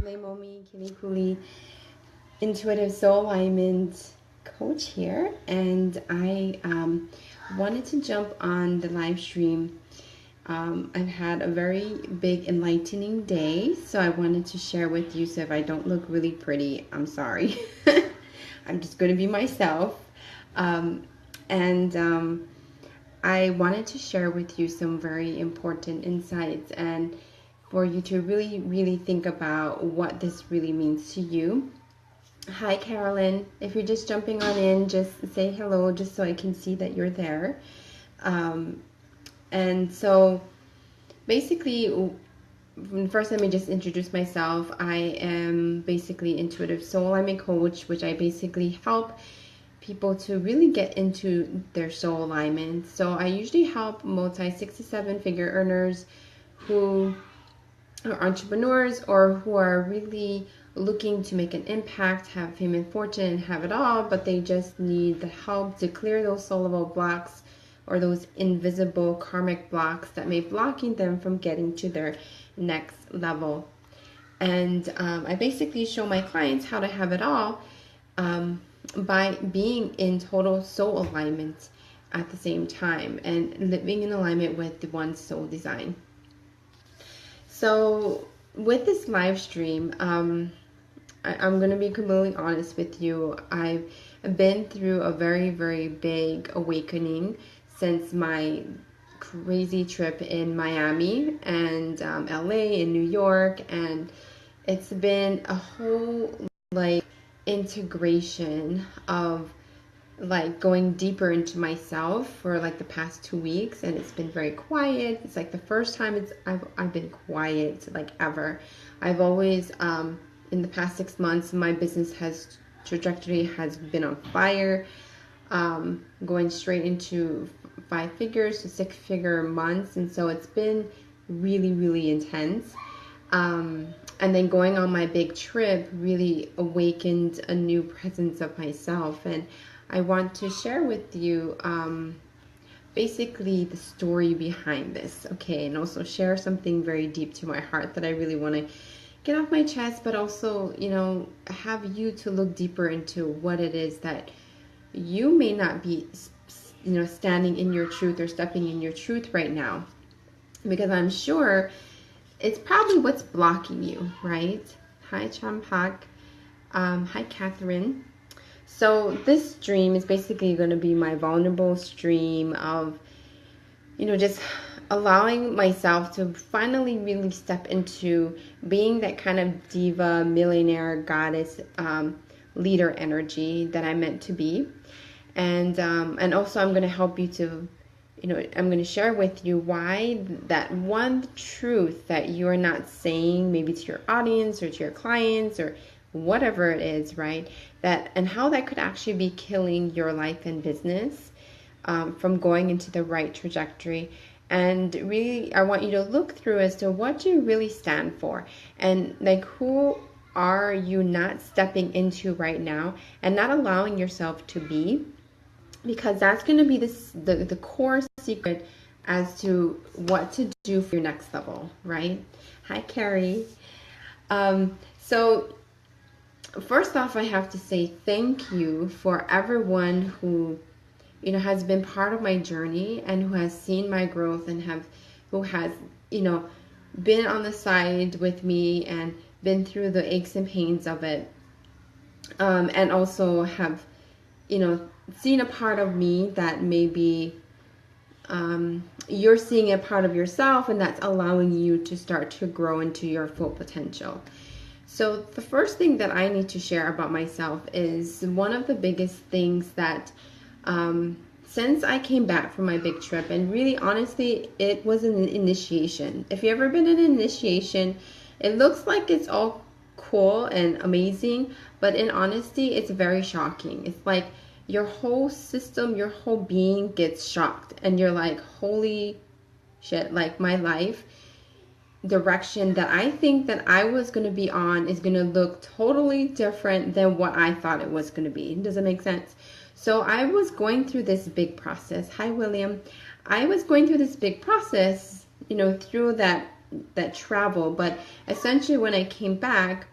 Leimomi, Keliikuli, intuitive soul alignment coach here, and I wanted to jump on the live stream. I've had a very big enlightening day, so I wanted to share with you. So if I don't look really pretty, I'm sorry. I'm just going to be myself. And I wanted to share with you some very important insights and for you to really think about what this really means to you. Hi, Carolyn. If you're just jumping on in, just say hello just so I can see that you're there. And so basically, first let me just introduce myself. I am basically intuitive soul alignment coach, which I basically help people to really get into their soul alignment. So I usually help multi 6 to 7 figure earners who are entrepreneurs or who are really looking to make an impact, have fame and fortune, and have it all, but they just need the help to clear those soul level blocks or those invisible karmic blocks that may be blocking them from getting to their next level. And I basically show my clients how to have it all by being in total soul alignment at the same time and living in alignment with the one's soul design. So with this live stream, I'm going to be completely honest with you. I've been through a very big awakening since my crazy trip in Miami and LA and New York, and it's been a whole integration of going deeper into myself for the past 2 weeks, and it's been very quiet. It's the first time I've been quiet ever. I've always in the past 6 months my business trajectory has been on fire, going straight into 5 figures to 6-figure months, and so it's been really intense. And then going on my big trip really awakened a new presence of myself, and I want to share with you basically the story behind this, okay, and also share something very deep to my heart that I really want to get off my chest, but also, have you to look deeper into what it is that you may not be, standing in your truth or stepping in your truth right now, because I'm sure it's probably what's blocking you, right? Hi, Champak. Hi, Catherine. So this stream is basically going to be my vulnerable stream of, just allowing myself to finally really step into being that kind of diva, millionaire, goddess, leader energy that I'm meant to be. And also I'm going to help you to, I'm going to share with you why that one truth that you're not saying maybe to your audience or to your clients or whatever it is, right? And how that could actually be killing your life and business from going into the right trajectory. And really, I want you to look through as to what you really stand for, and who are you not stepping into right now and not allowing yourself to be, because that's going to be the core secret as to what to do for your next level, right? Hi, Carrie. So first off, I have to say thank you for everyone who, has been part of my journey and who has seen my growth and who has, been on the side with me and been through the aches and pains of it. And also have, seen a part of me that maybe you're seeing a part of yourself, and that's allowing you to start to grow into your full potential. So the first thing that I need to share about myself is one of the biggest things that since I came back from my big trip, and really honestly, it was an initiation. If you've ever been in an initiation, it looks like it's all cool and amazing, but in honesty, it's very shocking. It's like your whole system, your whole being gets shocked, and you're like, holy shit, my life direction that I think that I was going to be on is going to look totally different than what I thought it was going to be. Does it make sense? So I was going through this big process. Hi, William. I was going through this big process, through that travel, but essentially when I came back,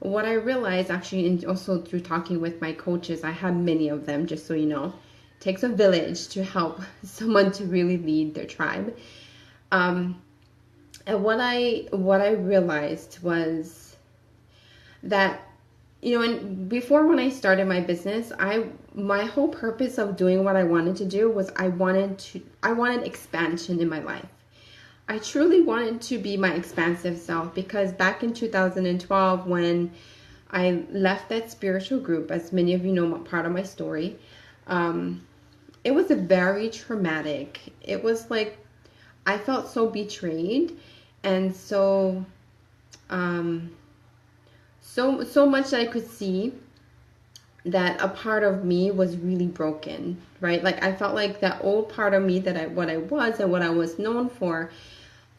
what I realized actually, and also through talking with my coaches, I have many of them, just so you know, it takes a village to help someone to really lead their tribe. And what I realized was that, and before, when I started my business, my whole purpose of doing what I wanted to do was I wanted expansion in my life. I truly wanted to be my expansive self, because back in 2012, when I left that spiritual group, as many of you know, part of my story, it was a very traumatic. It was like I felt so betrayed, and so so much that I could see that a part of me was really broken, right? Like I felt like that old part of me, what I was and what I was known for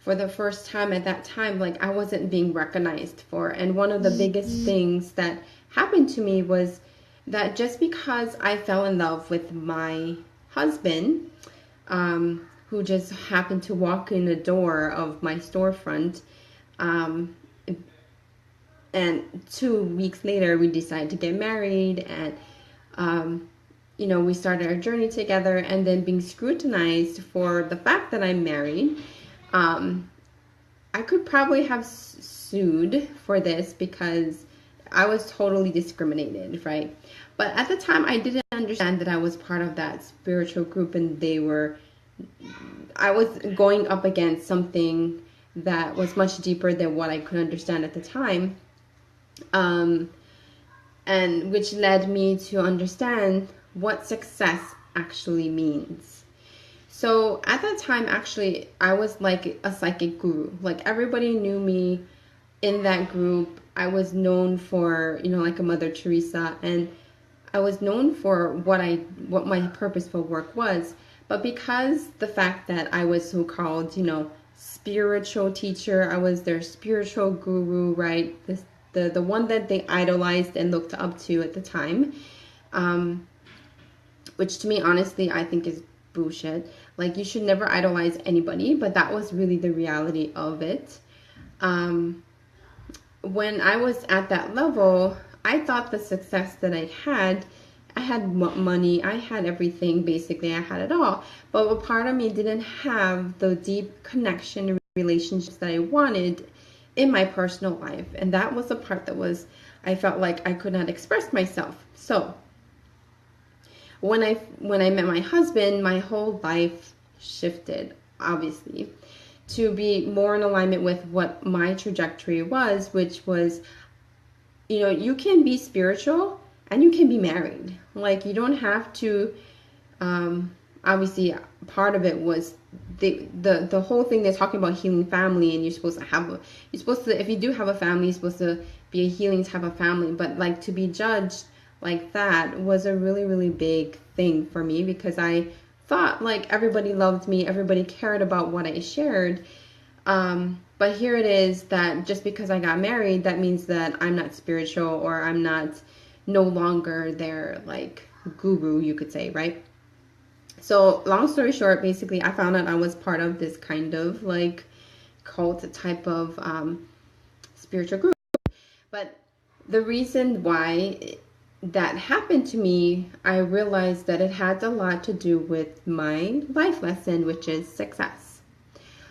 the first time at that time, like I wasn't being recognized for. And one of the biggest things that happened to me was that just because I fell in love with my husband, who just happened to walk in the door of my storefront, and 2 weeks later we decided to get married, and we started our journey together, and then being scrutinized for the fact that I'm married. I could probably have sued for this because I was totally discriminated, right? But at the time, I didn't understand that I was part of that spiritual group, and I was going up against something that was much deeper than what I could understand at the time. And which led me to understand what success actually means. So at that time, actually, I was like a psychic guru. Like everybody knew me in that group. I was known for, like a Mother Teresa, and I was known for what my purposeful work was. But because the fact that I was so-called, spiritual teacher, I was their spiritual guru, right? The one that they idolized and looked up to at the time, which to me, honestly, I think is bullshit. Like, you should never idolize anybody, but that was really the reality of it. When I was at that level, I thought the success that I had money, I had everything, basically, I had it all. But a part of me didn't have the deep connection and relationships that I wanted in my personal life. And that was the part that I felt like I could not express myself. So when I met my husband, my whole life shifted, obviously, to be more in alignment with what my trajectory was, which was, you can be spiritual and you can be married. Like, you don't have to, obviously, part of it was the whole thing they're talking about healing family, and you're supposed to, if you do have a family, you're supposed to be a healing type of family. But like, to be judged like that was a really, really big thing for me, because I thought like everybody loved me, everybody cared about what I shared. But here it is that just because I got married, that means that I'm not spiritual, or I'm no longer their like guru, you could say, right? So long story short, basically, I found out I was part of this kind of like cult type of spiritual group. But the reason why that happened to me, I realized that it had a lot to do with my life lesson, which is success.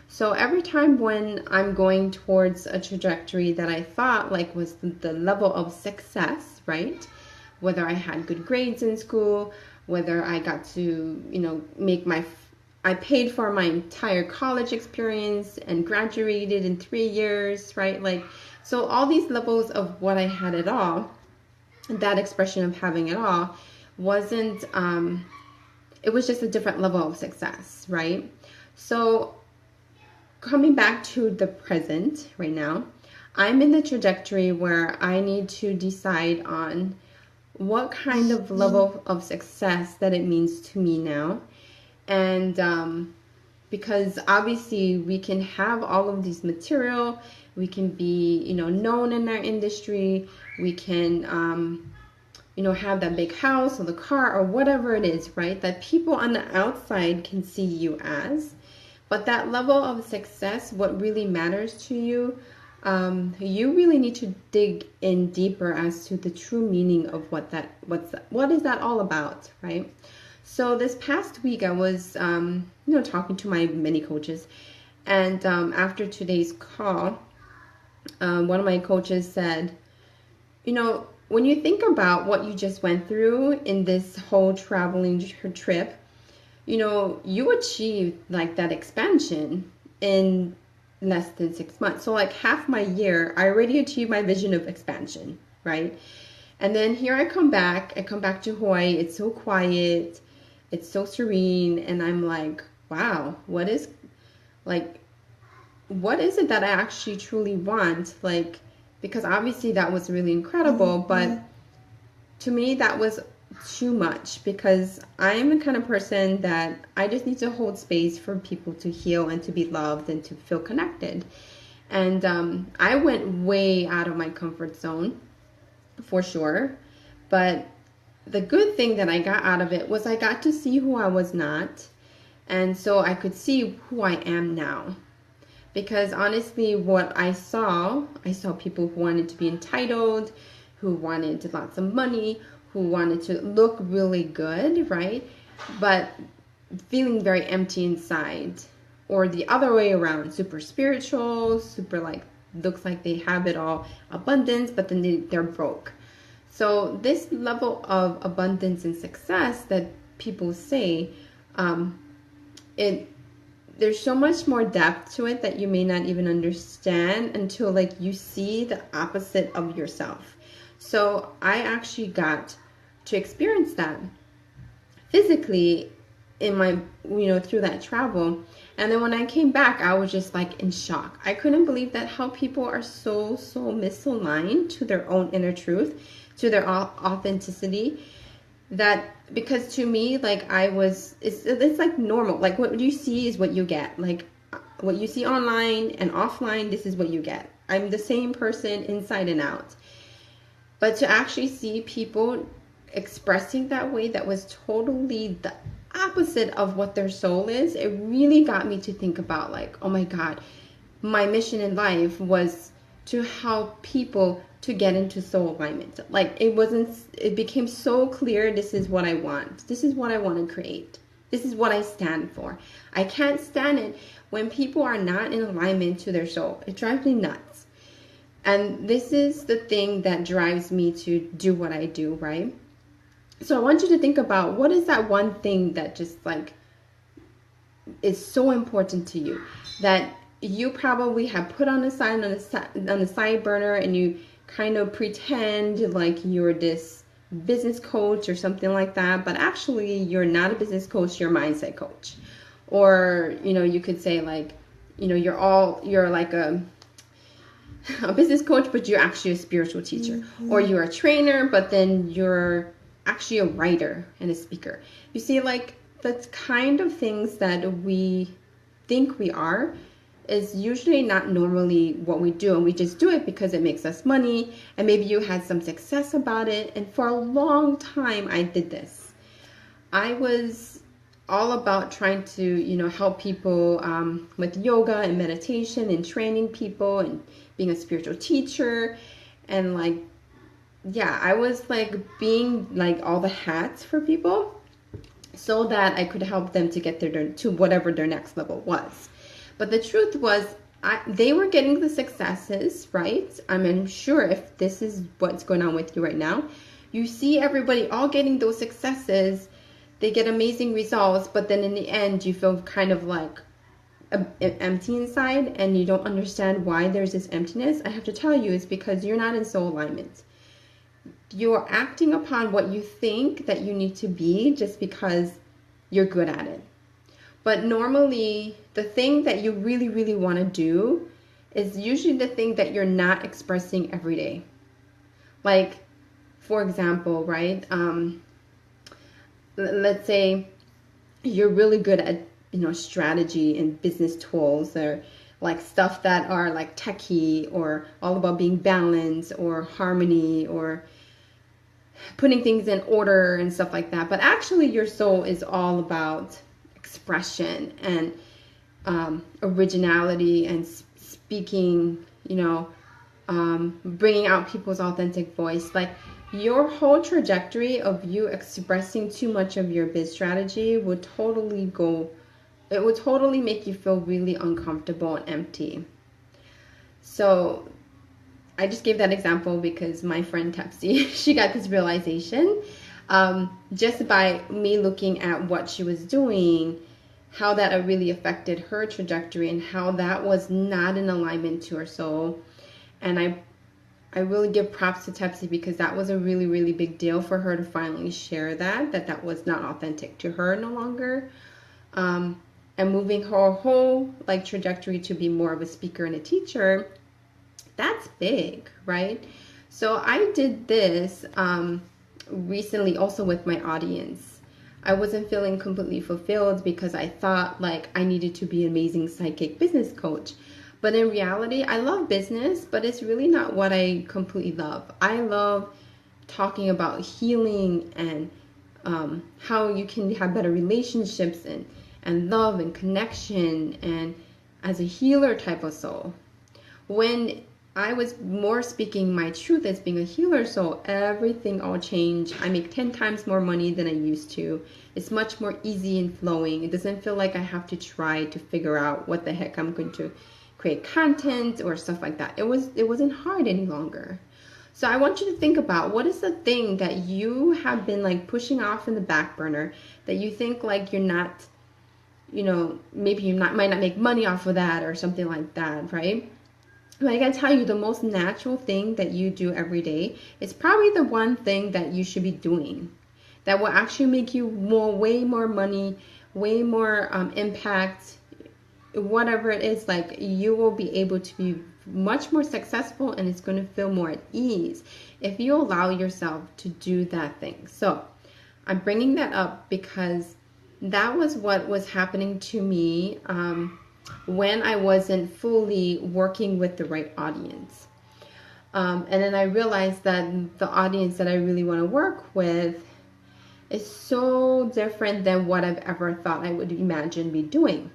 So every time when I'm going towards a trajectory that I thought like was the level of success, right? Whether I had good grades in school, whether I got to, I paid for my entire college experience and graduated in 3 years, right? Like, so all these levels of what I had it all, that expression of having it all wasn't, it was just a different level of success, right? So coming back to the present right now, I'm in the trajectory where I need to decide on what kind of level of success that it means to me now. And because obviously we can have all of these material, we can be, known in our industry, we can, have that big house or the car or whatever it is, right? That people on the outside can see you as. But that level of success, what really matters to you, you really need to dig in deeper as to the true meaning of what is that all about, right? So this past week, I was, talking to my mini coaches, and after today's call, one of my coaches said, when you think about what you just went through in this whole traveling trip, you achieved like that expansion in less than 6 months. So like half my year, I already achieved my vision of expansion, right? And then here I come back to Hawaii. It's so quiet. It's so serene. And I'm like, wow, what is it that I actually truly want? Like, because obviously that was really incredible, but to me that was too much, because I'm the kind of person that I just need to hold space for people to heal and to be loved and to feel connected. And I went way out of my comfort zone for sure. But the good thing that I got out of it was I got to see who I was not. And so I could see who I am now. Because honestly, what I saw people who wanted to be entitled, who wanted lots of money, who wanted to look really good, right? But feeling very empty inside. Or the other way around, super spiritual, super like, looks like they have it all, abundance, but then they're broke. So this level of abundance and success that people say, there's so much more depth to it that you may not even understand until like you see the opposite of yourself. So I actually got to experience that physically in my, through that travel. And then when I came back, I was just like in shock. I couldn't believe that how people are so misaligned to their own inner truth, to their authenticity. That, because to me, like it's like normal. Like what you see is what you get. Like what you see online and offline, this is what you get. I'm the same person inside and out. But to actually see people expressing that way, that was totally the opposite of what their soul is, it really got me to think about like, oh my God, my mission in life was to help people to get into soul alignment. Like it became so clear, this is what I want. This is what I want to create. This is what I stand for. I can't stand it when people are not in alignment to their soul. It drives me nuts. And this is the thing that drives me to do what I do, right? So I want you to think about, what is that one thing that just like is so important to you that you probably have put on the side burner, and you kind of pretend like you're this business coach or something like that, but actually you're not a business coach, you're a mindset coach. Or, you could say like, you're like a business coach, but you're actually a spiritual teacher. Mm-hmm. Or you're a trainer, but then you're actually a writer and a speaker. You see, like, that's kind of things that we think we are is usually not normally what we do, and we just do it because it makes us money, and maybe you had some success about it. And for a long time I did this. I was all about trying to help people with yoga and meditation and training people and being a spiritual teacher, and like, yeah, I was like being like all the hats for people so that I could help them to get to whatever their next level was. But the truth was, they were getting the successes, right? I'm sure if this is what's going on with you right now, you see everybody all getting those successes, they get amazing results, but then in the end, you feel kind of like empty inside, and you don't understand why there's this emptiness. I have to tell you, it's because you're not in soul alignment. You're acting upon what you think that you need to be just because you're good at it. But normally, the thing that you really, really want to do is usually the thing that you're not expressing every day. Like, for example, right? Let's say you're really good at, strategy and business tools, or like stuff that are like techie, or all about being balanced or harmony, or putting things in order and stuff like that. But actually, your soul is all about expression and originality and speaking, you know, bringing out people's authentic voice. Like your whole trajectory of you expressing too much of your biz strategy would totally go, it would totally make you feel really uncomfortable and empty. So I just gave that example because my friend Tepsi, she got this realization just by me looking at what she was doing, how that really affected her trajectory and how that was not in alignment to her soul. And I really give props to Tepsi because that was a really, really big deal for her to finally share that was not authentic to her no longer. And moving her whole like trajectory to be more of a speaker and a teacher, that's big, right? So I did this recently also with my audience. I wasn't feeling completely fulfilled because I thought like I needed to be an amazing psychic business coach. But in reality, I love business, but it's really not what I completely love. I love talking about healing and how you can have better relationships and love and connection and as a healer type of soul. When I was more speaking my truth as being a healer soul, everything all changed. I make 10 times more money than I used to. It's much more easy and flowing. It doesn't feel like I have to try to figure out what the heck I'm going to create content or stuff like that. It wasn't hard any longer. So I want you to think about what is the thing that you have been like pushing off in the back burner that you think like you're not, you know, maybe you might not make money off of that or something like that, right? But I gotta tell you, the most natural thing that you do every day is probably the one thing that you should be doing that will actually make you way more money, way more impact, whatever it is. Like you will be able to be much more successful and it's going to feel more at ease if you allow yourself to do that thing. So I'm bringing that up because that was what was happening to me when I wasn't fully working with the right audience. And then I realized that the audience that I really want to work with is so different than what I've ever thought I would imagine me doing.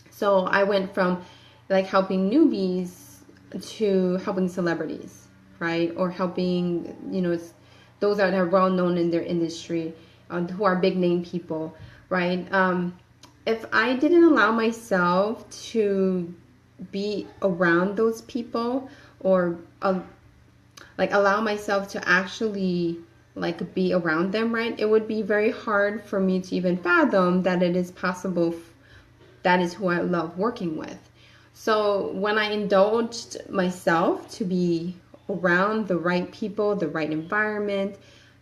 So I went from like helping newbies to helping celebrities, right? Or helping, you know, those that are well known in their industry, who are big name people, right? If I didn't allow myself to be around those people or like allow myself to actually like be around them, right? It would be very hard for me to even fathom that it is possible that is who I love working with. So when I indulged myself to be around the right people, the right environment,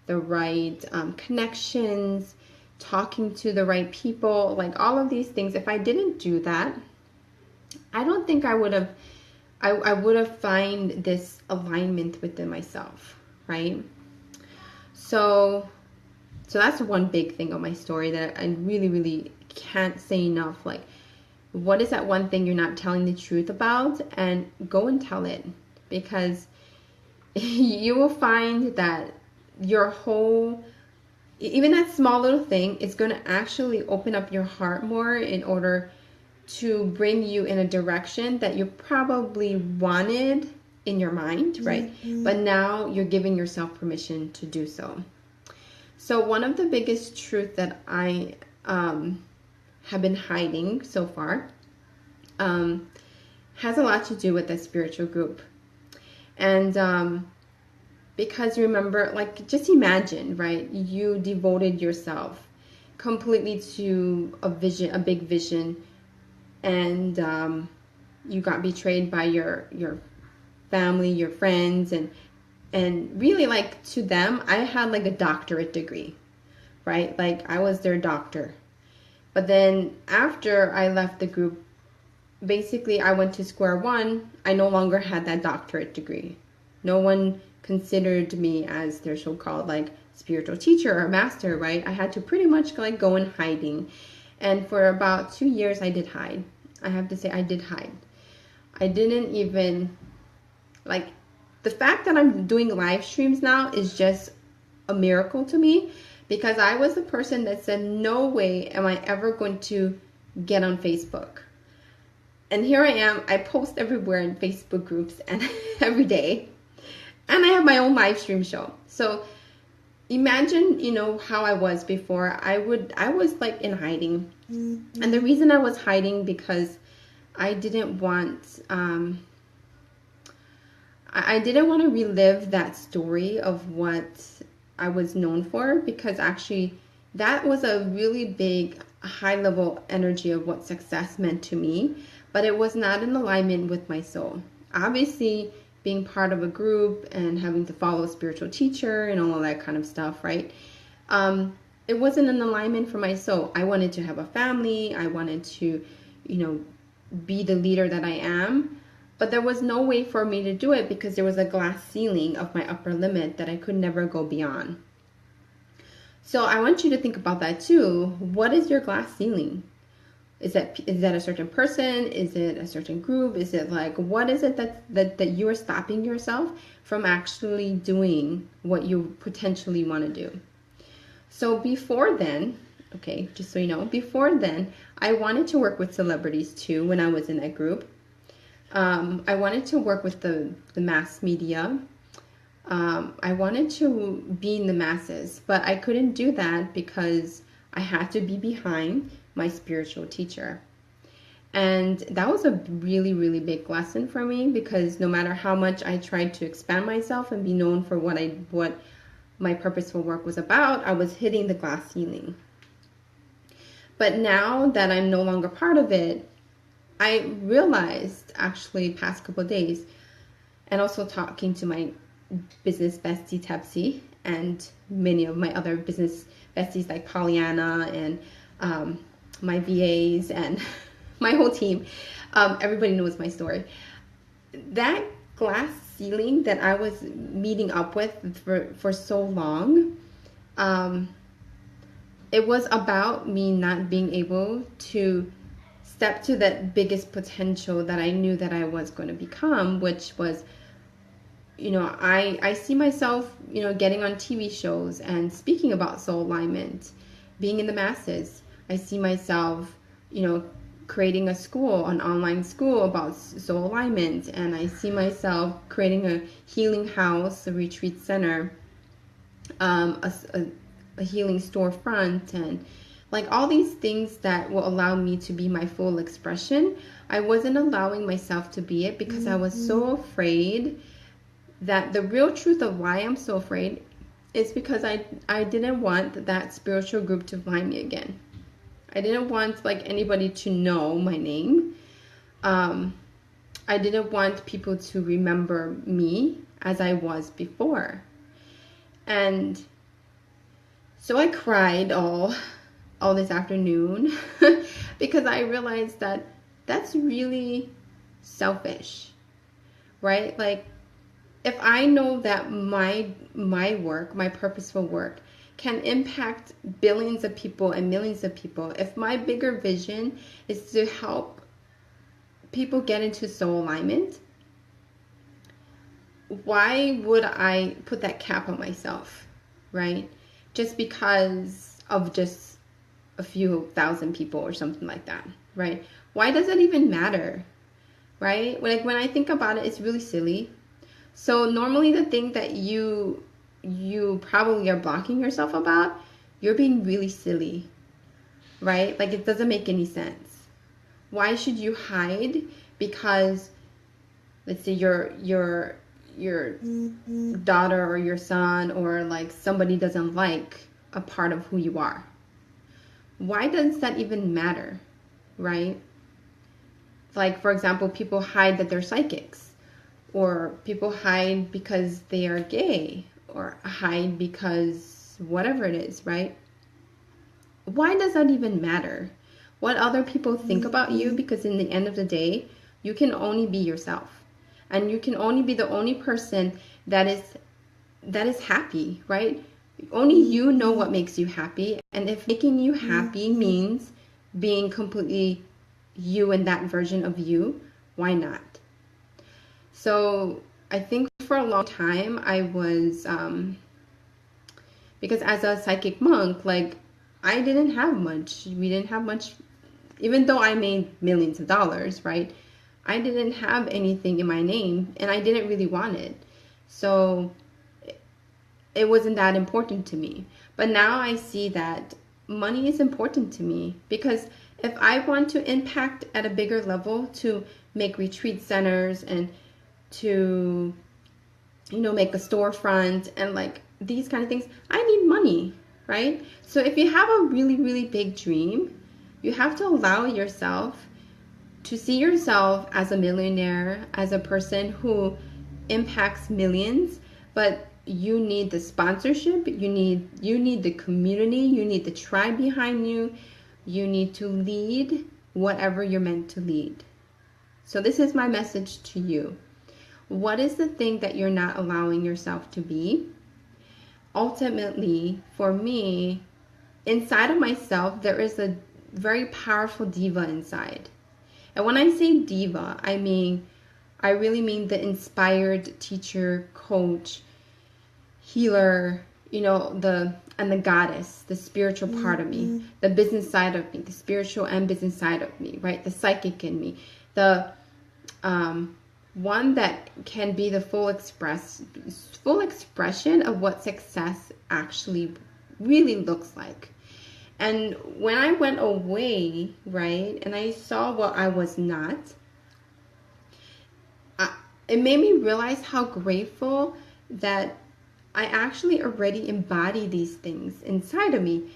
the right connections, talking to the right people, like all of these things, if I didn't do that, I don't think I would have find this alignment within myself, right? So that's one big thing of my story that I really, really can't say enough. Like, what is that one thing you're not telling the truth about? And go and tell it, because you will find that your whole, even that small little thing is going to actually open up your heart more in order to bring you in a direction that you probably wanted in your mind, right? Mm-hmm. But now you're giving yourself permission to do so. So one of the biggest truths that I have been hiding so far has a lot to do with the spiritual group. And because remember, like, just imagine, right? You devoted yourself completely to a vision, a big vision, and you got betrayed by your family, your friends, and really, like, to them, I had like a doctorate degree, right? Like, I was their doctor. But then after I left the group, basically I went to square one. I no longer had that doctorate degree. No one considered me as their so-called like spiritual teacher or master, right? I had to pretty much like go in hiding. And for about 2 years I did hide. I have to say I did hide. I didn't even, like, the fact that I'm doing live streams now is just a miracle to me, because I was the person that said, no way am I ever going to get on Facebook. And here I am, I post everywhere in Facebook groups and every day. And I have my own live stream show. So imagine, you know, how I was before. I was like in hiding. And the reason I was hiding because I didn't want I didn't want to relive that story of what I was known for, because actually that was a really big high level energy of what success meant to me, but it was not in alignment with my soul. Obviously, being part of a group and having to follow a spiritual teacher and all of that kind of stuff, right? It wasn't in alignment for my soul. I wanted to have a family. I wanted to, you know, be the leader that I am. But there was no way for me to do it because there was a glass ceiling of my upper limit that I could never go beyond. So I want you to think about that too. What is your glass ceiling? Is that a certain person? Is it a certain group? Is it like, what is it that you are stopping yourself from actually doing what you potentially want to do? So before then, okay, just so you know, before then, I wanted to work with celebrities too when I was in that group. I wanted to work with the mass media. I wanted to be in the masses, but I couldn't do that because I had to be behind my spiritual teacher. And that was a really, really big lesson for me, because no matter how much I tried to expand myself and be known for what my purposeful work was about, I was hitting the glass ceiling. But now that I'm no longer part of it, I realized actually past couple of days, and also talking to my business bestie Tepsi and many of my other business besties like Pollyanna and my VAs and my whole team, everybody knows my story. That glass ceiling that I was meeting up with for so long, it was about me not being able to step to that biggest potential that I knew that I was going to become, which was, you know, I see myself, you know, getting on TV shows and speaking about soul alignment, being in the masses. I see myself, you know, creating a school, an online school about soul alignment, and I see myself creating a healing house, a retreat center, a healing storefront, and like all these things that will allow me to be my full expression. I wasn't allowing myself to be it because I was so afraid that the real truth of why I'm so afraid is because I didn't want that spiritual group to find me again. I didn't want like anybody to know my name. I didn't want people to remember me as I was before. And so I cried all this afternoon because I realized that that's really selfish, right? Like, if I know that my work, my purposeful work, can impact billions of people and millions of people, if my bigger vision is to help people get into soul alignment, why would I put that cap on myself, right? Just because of just a few thousand people or something like that, right? Why does that even matter, right? Like, when I think about it, it's really silly. So normally the thing that you probably are blocking yourself about, you're being really silly, right? Like, it doesn't make any sense. Why should you hide because, let's say, your daughter or your son or like somebody doesn't like a part of who you are? Why does that even matter, right? Like, for example, people hide that they're psychics, or people hide because they are gay, or hide because whatever it is, right? Why does that even matter? What other people think about you? Because in the end of the day, you can only be yourself, and you can only be the only person that is happy, right? Only you know what makes you happy, and if making you happy means being completely you and that version of you, why not? So I think for a long time I was, because as a psychic monk, like, I didn't have much. We didn't have much even though I made millions of dollars, right? I didn't have anything in my name and I didn't really want it. So it wasn't that important to me. But now I see that money is important to me, because if I want to impact at a bigger level, to make retreat centers and to, make a storefront and like these kind of things, I need money, right? So if you have a really, really big dream, you have to allow yourself to see yourself as a millionaire, as a person who impacts millions, but you need the sponsorship, you need the community, you need the tribe behind you. You need to lead whatever you're meant to lead. So this is my message to you. What is the thing that you're not allowing yourself to be? Ultimately, for me, inside of myself, there is a very powerful diva inside. And when I say diva, I really mean the inspired teacher, coach, healer, and the goddess, the spiritual part of me, the business side of me, the spiritual and business side of me, right? The psychic in me, the one that can be the full expression of what success actually really looks like. And when I went away, right, and I saw what I was not, it made me realize how grateful that I actually already embody these things inside of me.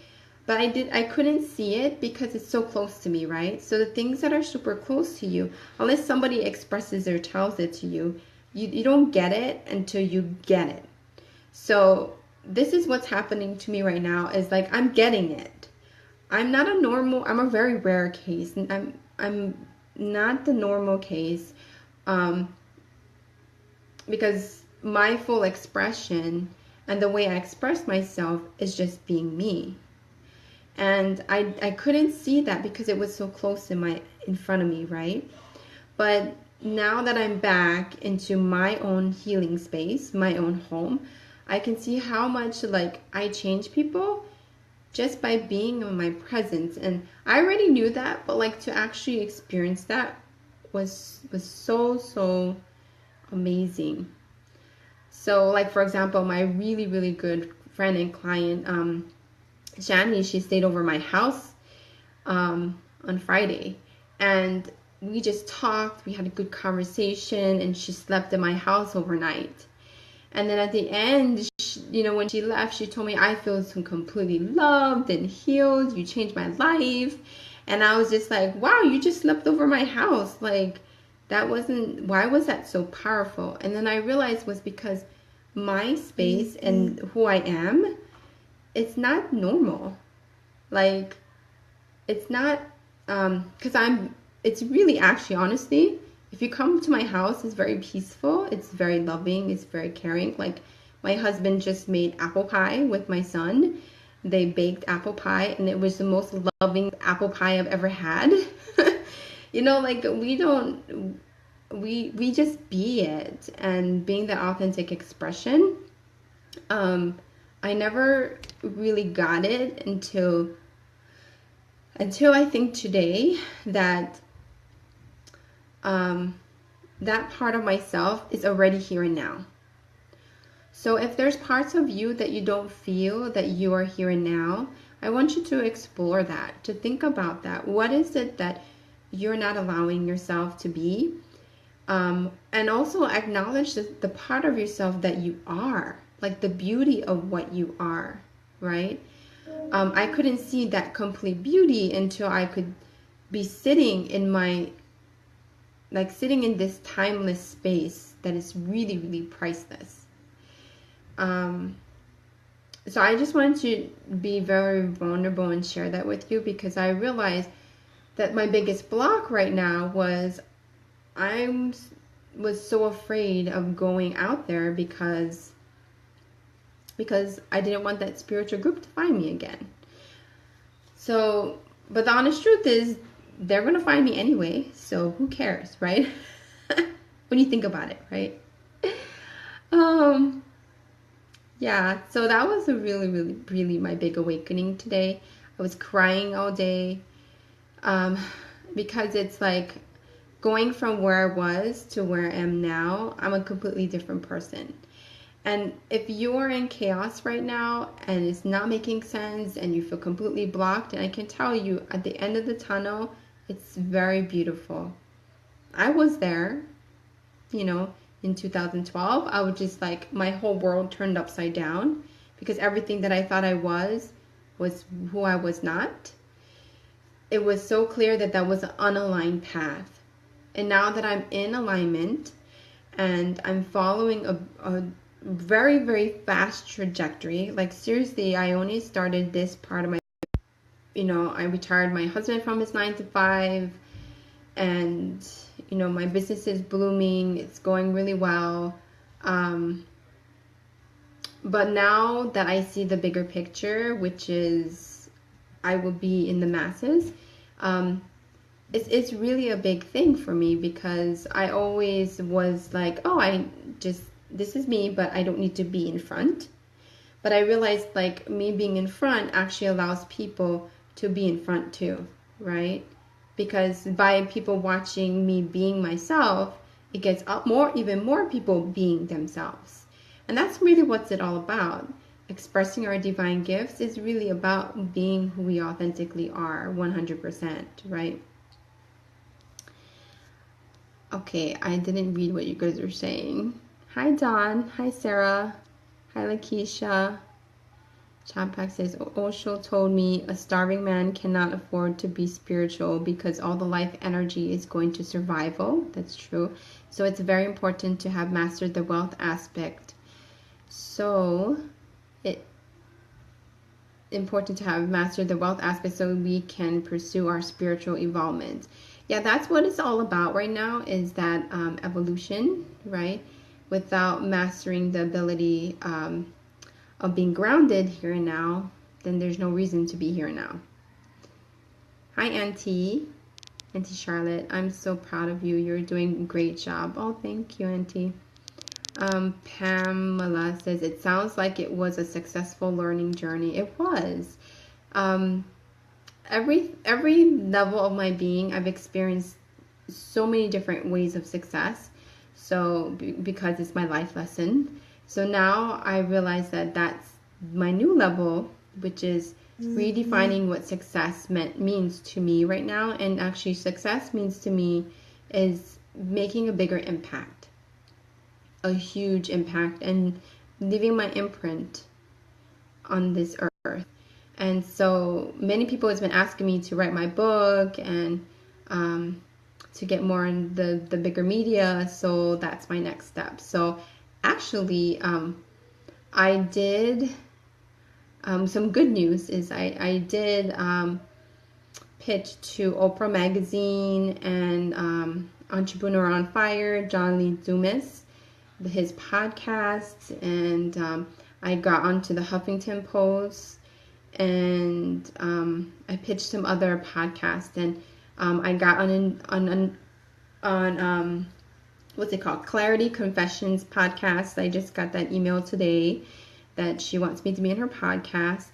But I couldn't see it because it's so close to me, right? So the things that are super close to you, unless somebody expresses or tells it to you, you don't get it until you get it. So this is what's happening to me right now, is like I'm getting it. I'm a very rare case. I'm not the normal case, because my full expression and the way I express myself is just being me. And I couldn't see that because it was so close in front of me, right? But now that I'm back into my own healing space, my own home, I can see how much like I change people just by being in my presence. And I already knew that, but like to actually experience that was so amazing. So like, for example, my really, really good friend and client, Shani, she stayed over my house on Friday, and we just talked. We had a good conversation, and she slept in my house overnight. And then at the end, when she left, she told me, I feel so completely loved and healed. You changed my life. And I was just like, wow, you just slept over my house. Like, why was that so powerful? And then I realized it was because my space and who I am, it's not normal. Like, it's not, it's really actually, honestly, if you come to my house, it's very peaceful. It's very loving. It's very caring. Like, my husband just made apple pie with my son. They baked apple pie, and it was the most loving apple pie I've ever had. Like, we just be it, and being the authentic expression. I never really got it until I think today that that part of myself is already here and now. So if there's parts of you that you don't feel that you are here and now, I want you to explore that, to think about that. What is it that you're not allowing yourself to be? And also acknowledge the part of yourself that you are, like the beauty of what you are, right? I couldn't see that complete beauty until I could be sitting in this timeless space that is really, really priceless. So I just wanted to be very vulnerable and share that with you, because I realized that my biggest block right now was I was so afraid of going out there because I didn't want that spiritual group to find me again. So, but the honest truth is, they're going to find me anyway, so who cares, right? When you think about it, right? Yeah, so that was a really, really, really my big awakening today. I was crying all day. because it's like going from where I was to where I am now. I'm a completely different person. And if you're in chaos right now and it's not making sense and you feel completely blocked, and I can tell you at the end of the tunnel, it's very beautiful. I was there, you know, in 2012. I was just like, my whole world turned upside down because everything that I thought I was who I was not. It was so clear that that was an unaligned path. And now that I'm in alignment and I'm following a very, very fast trajectory, like seriously, I only started this part of my, I retired my husband from his 9 to 5, and my business is blooming, it's going really well. But now that I see the bigger picture, which is I will be in the masses, it's really a big thing for me, because I always was like, oh, this is me, but I don't need to be in front. But I realized like me being in front actually allows people to be in front too, right? Because by people watching me being myself, it gets even more people being themselves. And that's really what's it all about. Expressing our divine gifts is really about being who we authentically are, 100%, right? Okay, I didn't read what you guys are saying. Hi, Dawn. Hi, Sarah. Hi, Lakeisha. Champac says, Osho told me a starving man cannot afford to be spiritual because all the life energy is going to survival. That's true. So it's very important to have mastered the wealth aspect. So it's important to have mastered the wealth aspect so we can pursue our spiritual evolvement. Yeah, that's what it's all about right now, is that evolution, right? Without mastering the ability of being grounded here and now, then there's no reason to be here now. Hi, Auntie Charlotte. I'm so proud of you. You're doing a great job. Oh, thank you, Auntie. Pamela says, it sounds like it was a successful learning journey. It was. Every level of my being, I've experienced so many different ways of success. So because it's my life lesson. So now I realize that that's my new level, which is redefining what success means to me right now. And actually success means to me is making a bigger impact, a huge impact, and leaving my imprint on this earth. And so many people have been asking me to write my book and to get more in the bigger media. So that's my next step. So actually, I did, some good news is I did pitch to Oprah Magazine and Entrepreneur on Fire, John Lee Dumas, his podcast, and I got onto the Huffington Post, and I pitched some other podcasts, and I got on what's it called? Clarity Confessions podcast. I just got that email today that she wants me to be in her podcast.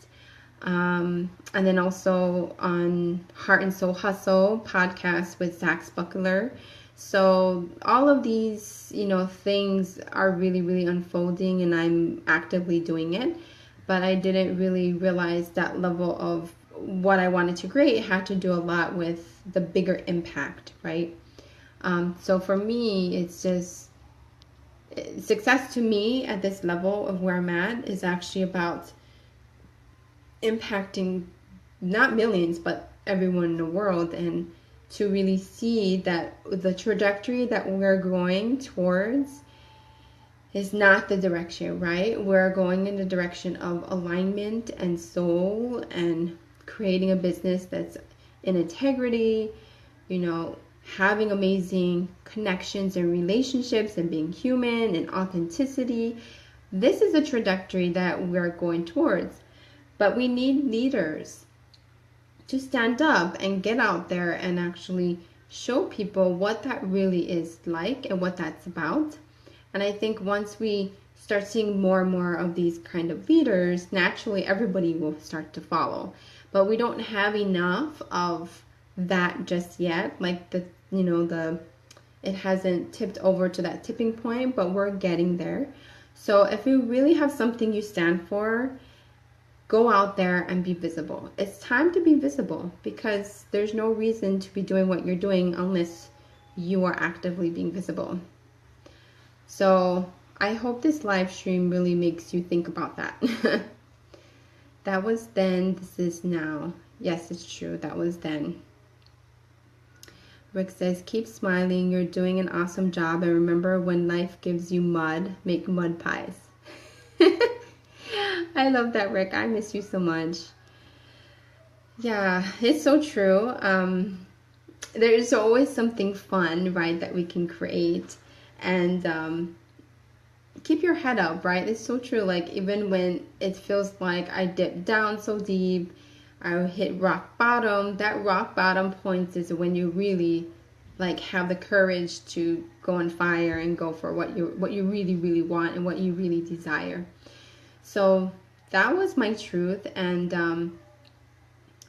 And then also on Heart and Soul Hustle podcast with Zach Buckler. So all of these, things are really, really unfolding, and I'm actively doing it. But I didn't really realize that level of what I wanted to create had to do a lot with the bigger impact, right? So for me, it's just success to me at this level of where I'm at is actually about impacting not millions, but everyone in the world, and to really see that the trajectory that we're going towards is not the direction, right? We're going in the direction of alignment and soul and creating a business that's in integrity, having amazing connections and relationships and being human and authenticity. This is a trajectory that we're going towards. But we need leaders to stand up and get out there and actually show people what that really is like and what that's about. And I think once we start seeing more and more of these kind of leaders, naturally everybody will start to follow. But we don't have enough of that just yet. Like it hasn't tipped over to that tipping point, but we're getting there. So if you really have something you stand for, go out there and be visible. It's time to be visible, because there's no reason to be doing what you're doing unless you are actively being visible. So I hope this live stream really makes you think about that. That was then, this is now. Yes, it's true. That was then. Rick says, keep smiling. You're doing an awesome job. And remember, when life gives you mud, make mud pies. I love that, Rick. I miss you so much. Yeah, it's so true. There's always something fun, right, that we can create. And keep your head up, right? It's so true. Like, even when it feels like I dipped down so deep, I hit rock bottom. That rock bottom point is when you really like have the courage to go on fire and go for what you really, really want and what you really desire. So that was my truth. And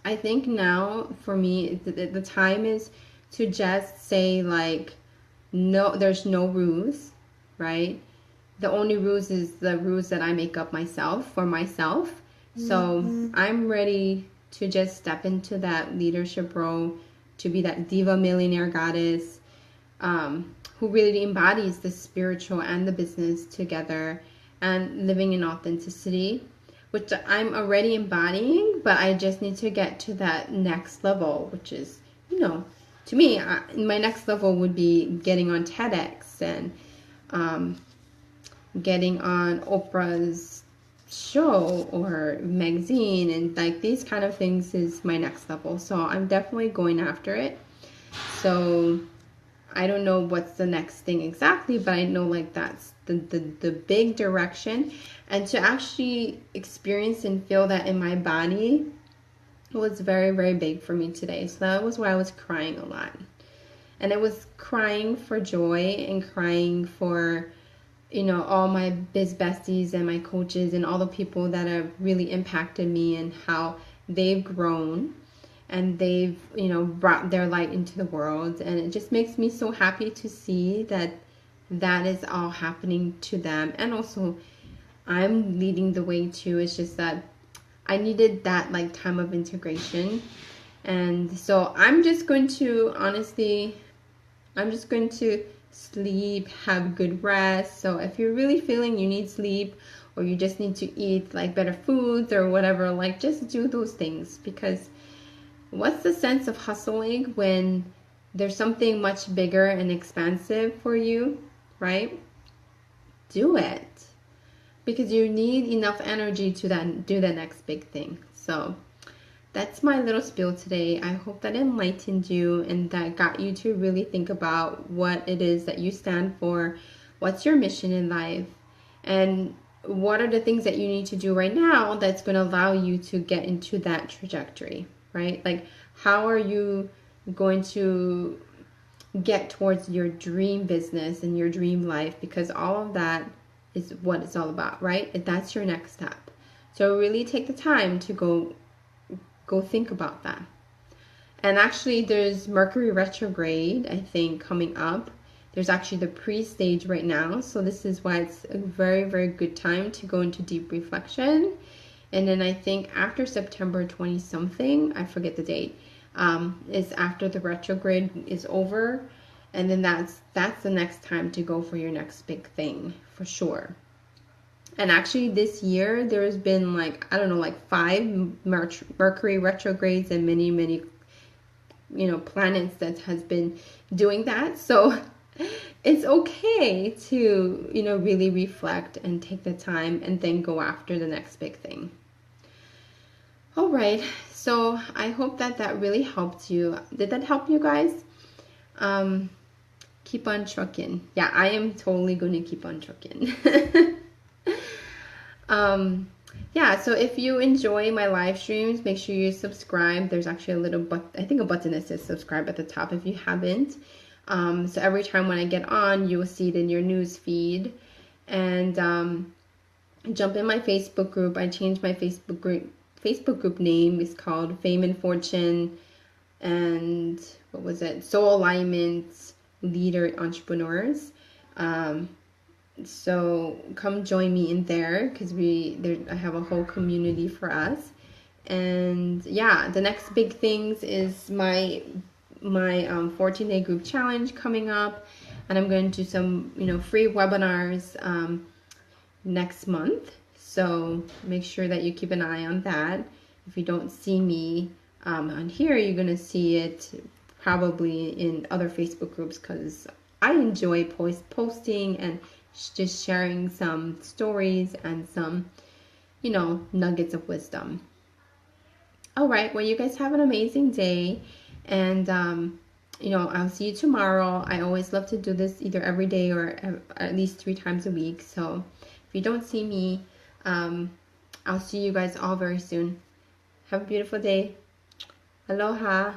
I think now for me, the time is to just say, like, no, there's no rules, right? The only rules is the rules that I make up myself for myself. So I'm ready to just step into that leadership role, to be that diva millionaire goddess, who really embodies the spiritual and the business together and living in authenticity, which I'm already embodying, but I just need to get to that next level, which is, to me, my next level would be getting on TEDx and getting on Oprah's show or magazine, and like these kind of things is my next level. So I'm definitely going after it. So I don't know what's the next thing exactly, but I know like that's the big direction. And to actually experience and feel that in my body was very, very big for me today. So that was why I was crying a lot. And it was crying for joy and crying for all my biz besties and my coaches and all the people that have really impacted me and how they've grown and they've, brought their light into the world. And it just makes me so happy to see that that is all happening to them. And also I'm leading the way too. It's just that I needed that like time of integration. And so I'm just going to sleep, have good rest. So if you're really feeling you need sleep, or you just need to eat like better foods or whatever, like just do those things. Because what's the sense of hustling when there's something much bigger and expansive for you, right? Do it, because you need enough energy to then do the next big thing. So that's my little spiel today. I hope that enlightened you and that got you to really think about what it is that you stand for, what's your mission in life, and what are the things that you need to do right now that's going to allow you to get into that trajectory, right? Like, how are you going to get towards your dream business and your dream life? Because all of that is what it's all about, right? That's your next step. So really take the time to go think about that. And actually there's Mercury retrograde, I think, coming up. There's actually the pre-stage right now. So this is why it's a very, very good time to go into deep reflection. And then I think after September 20 something, I forget the date, is after the retrograde is over. And then that's the next time to go for your next big thing, for sure. And actually this year, there's been like, I don't know, like 5 Mercury retrogrades and many, many, planets that has been doing that. So it's okay to, really reflect and take the time and then go after the next big thing. All right. So I hope that really helped you. Did that help you guys? Keep on trucking. Yeah, I am totally going to keep on trucking. Yeah, so if you enjoy my live streams, make sure you subscribe. There's actually a little a button that says subscribe at the top if you haven't. So every time when I get on, you will see it in your news feed. And jump in my Facebook group. I changed my Facebook group name. It's called Fame and Fortune and what was it? Soul Alignment Leader Entrepreneurs. So come join me in there because I have a whole community for us. And yeah, the next big things is my 14-day group challenge coming up, and I'm going to do some free webinars next month. So make sure that you keep an eye on that. If you don't see me on here, you're gonna see it probably in other Facebook groups because I enjoy posting and just sharing some stories and some nuggets of wisdom. All right, well, you guys have an amazing day, and I'll see you tomorrow. I always love to do this either every day or at least 3 times a week. So if you don't see me, I'll see you guys all very soon. Have a beautiful day. Aloha.